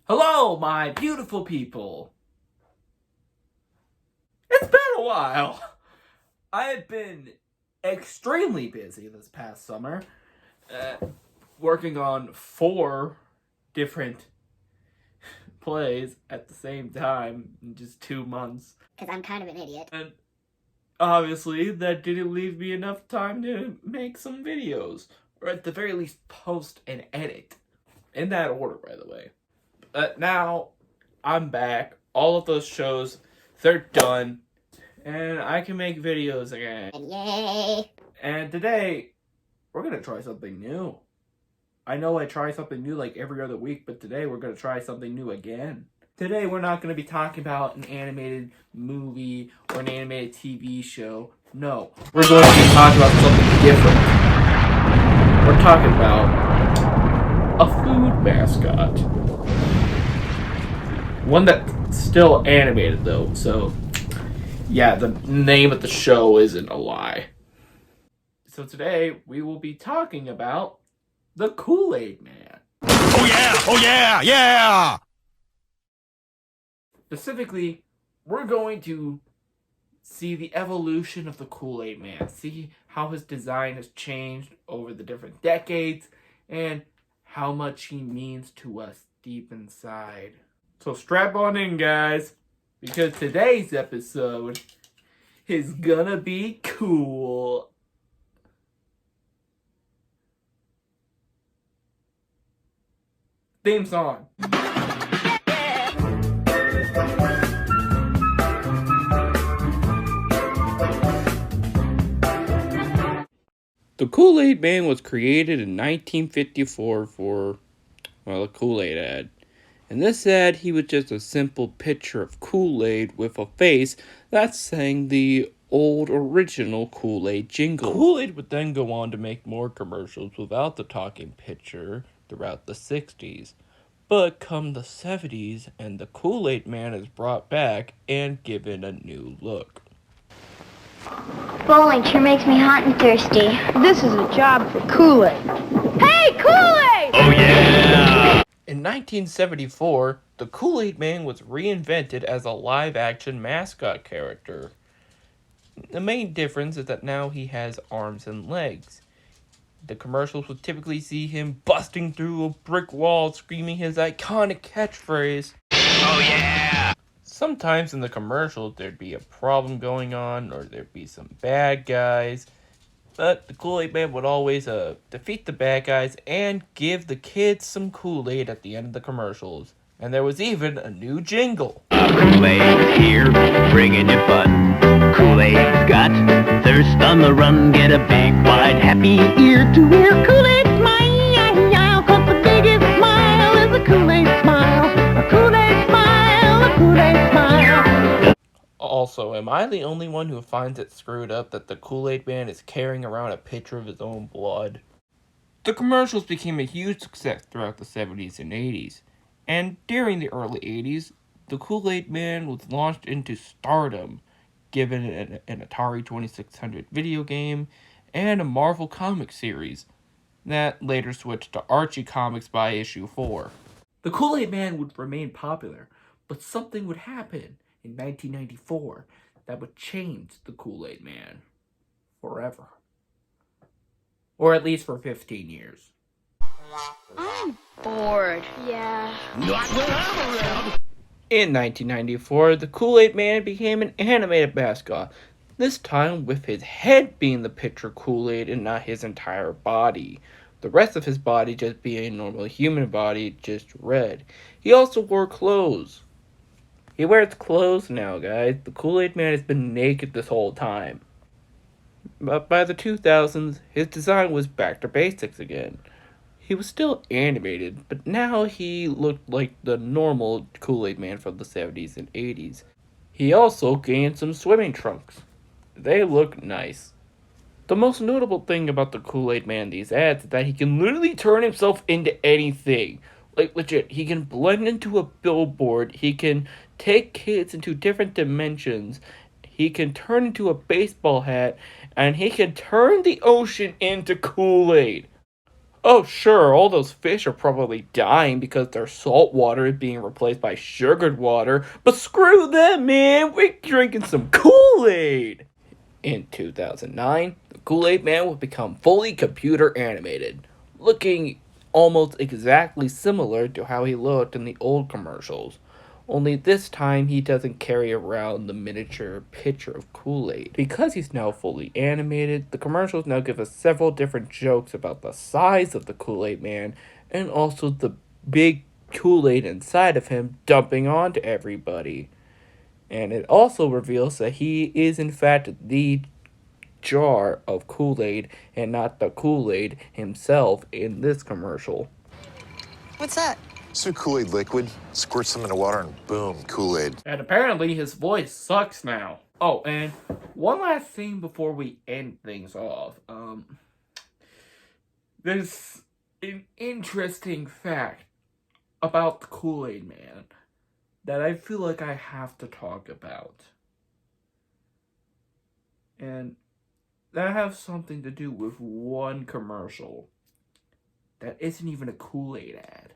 Hello, my beautiful people. It's been a while. I have been extremely busy this past summer, working on 4 different plays at the same time in just 2 months. Because I'm kind of an idiot. And obviously, that didn't leave me enough time to make some videos, or at the very least, post and edit. In that order, by the way. Now, I'm back. All of those shows, they're done. And I can make videos again. Yay! And today, we're going to try something new. I know I try something new like every other week, but today we're going to try something new again. Today, we're not going to be talking about an animated movie or an animated TV show. No, we're going to be talking about something different. We're talking about a food mascot. One that's still animated, though, so yeah, the name of the show isn't a lie. So today, we will be talking about the Kool Aid Man. Oh yeah! Oh yeah! Yeah! Specifically, we're going to see the evolution of the Kool Aid Man, see how his design has changed over the different decades, and how much he means to us deep inside. So strap on in, guys, because today's episode is gonna be cool. Theme song. The Kool Aid Man was created in 1954 for, a Kool Aid ad. In this ad, he was just a simple picture of Kool-Aid with a face that sang the old original Kool-Aid jingle. Kool-Aid would then go on to make more commercials without the talking picture throughout the 60s. But come the 70s, and the Kool-Aid Man is brought back and given a new look. Bowling sure makes me hot and thirsty. This is a job for Kool-Aid. Hey, Kool-Aid! Oh yeah! In 1974, the Kool Aid Man was reinvented as a live-action mascot character. The main difference is that now he has arms and legs. The commercials would typically see him busting through a brick wall screaming his iconic catchphrase, Oh yeah! Sometimes in the commercials there'd be a problem going on or there'd be some bad guys. But the Kool Aid Man would always defeat the bad guys and give the kids some Kool-Aid at the end of the commercials. And there was even a new jingle. Kool-Aid's here, bringing you fun. Kool-Aid's got thirst on the run. Get a big, wide, happy ear to ear. Kool-Aid smile, 'cause the biggest smile is a Kool-Aid smile. A Kool-Aid smile, a Kool-Aid smile. Also, am I the only one who finds it screwed up that the Kool Aid Man is carrying around a pitcher of his own blood? The commercials became a huge success throughout the 70s and 80s. And during the early 80s, the Kool Aid Man was launched into stardom, given an Atari 2600 video game and a Marvel comic series that later switched to Archie Comics by issue 4. The Kool Aid Man would remain popular, but something would happen in 1994 that would change the Kool Aid Man forever. Or at least for 15 years. I'm bored. Yeah. Not when I'm around. In 1994, the Kool Aid Man became an animated mascot, this time with his head being the picture Kool-Aid and not his entire body. The rest of his body just being a normal human body, just red. He also wore clothes. He wears clothes now, guys. The Kool Aid Man has been naked this whole time. But by the 2000s, his design was back to basics again. He was still animated, but now he looked like the normal Kool Aid Man from the 70s and 80s. He also gained some swimming trunks. They look nice. The most notable thing about the Kool Aid Man in these ads is that he can literally turn himself into anything. Like, legit, he can blend into a billboard, he can take kids into different dimensions, he can turn into a baseball hat, and he can turn the ocean into Kool-Aid. Oh, sure, all those fish are probably dying because their salt water is being replaced by sugared water, but screw them, man! We're drinking some Kool Aid! In 2009, the Kool Aid Man would become fully computer animated, looking almost exactly similar to how he looked in the old commercials. Only this time he doesn't carry around the miniature pitcher of Kool Aid. Because he's now fully animated, the commercials now give us several different jokes about the size of the Kool Aid Man and also the big Kool Aid inside of him dumping onto everybody. And it also reveals that he is, in fact, the jar of Kool Aid and not the Kool Aid himself in this commercial. What's that? Some Kool Aid liquid, squirt some in the water, and boom, Kool Aid. And apparently his voice sucks now. Oh, and one last thing before we end things off. There's an interesting fact about the Kool Aid Man that I feel like I have to talk about. And that has something to do with one commercial that isn't even a Kool Aid ad.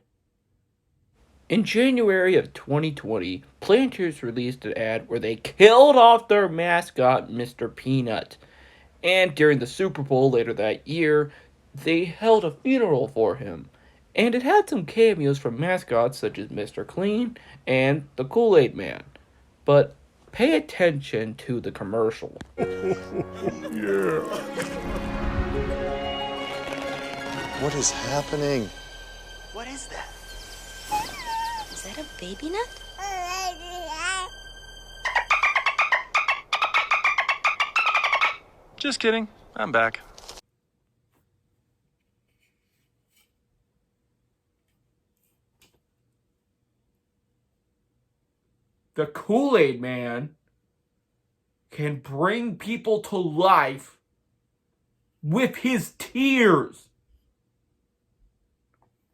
In January of 2020, Planters released an ad where they killed off their mascot, Mr. Peanut. And during the Super Bowl later that year, they held a funeral for him. And it had some cameos from mascots such as Mr. Clean and the Kool Aid Man. But pay attention to the commercial. Yeah. What is happening? What is that? Is that a baby nut? Just kidding. I'm back. The Kool Aid Man can bring people to life with his tears.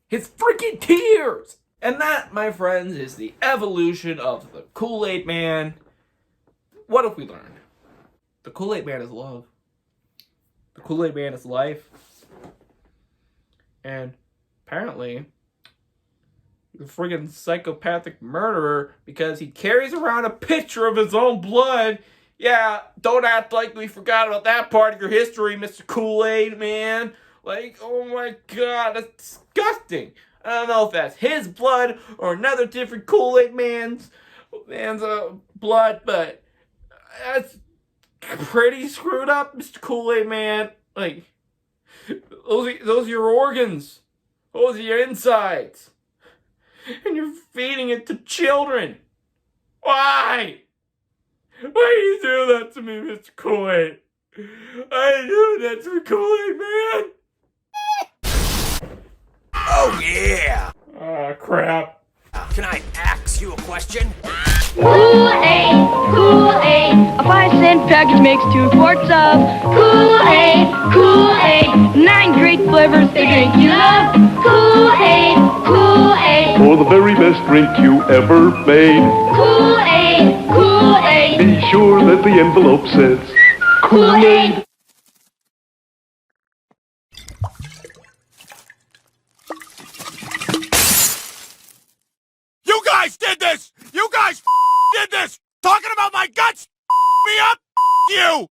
His freaking tears! And that, my friends, is the evolution of the Kool Aid Man. What have we learned? The Kool Aid Man is love. The Kool Aid Man is life. And apparently, he's a friggin' psychopathic murderer because he carries around a pitcher of his own blood. Yeah, don't act like we forgot about that part of your history, Mr. Kool Aid Man. Like, oh my god, that's disgusting. I don't know if that's his blood or another different Kool Aid man's blood, but that's pretty screwed up, Mr. Kool Aid Man. Like, those are your organs. Those are your insides. And you're feeding it to children. Why? Why do you do that to me, Mr. Kool Aid? Why do you do that to Kool Aid Man? Oh, yeah! Ah, crap. Can I ask you a question? Kool-Aid, Kool-Aid. A 5-cent package makes 2 quarts of Kool-Aid, Kool-Aid. 9 great flavors, the drink you love. Kool-Aid, Kool-Aid. For the very best drink you ever made. Kool-Aid, Kool-Aid. Be sure that the envelope says Kool-Aid. You guys did this! You guys did this! Talking about my guts me up! You!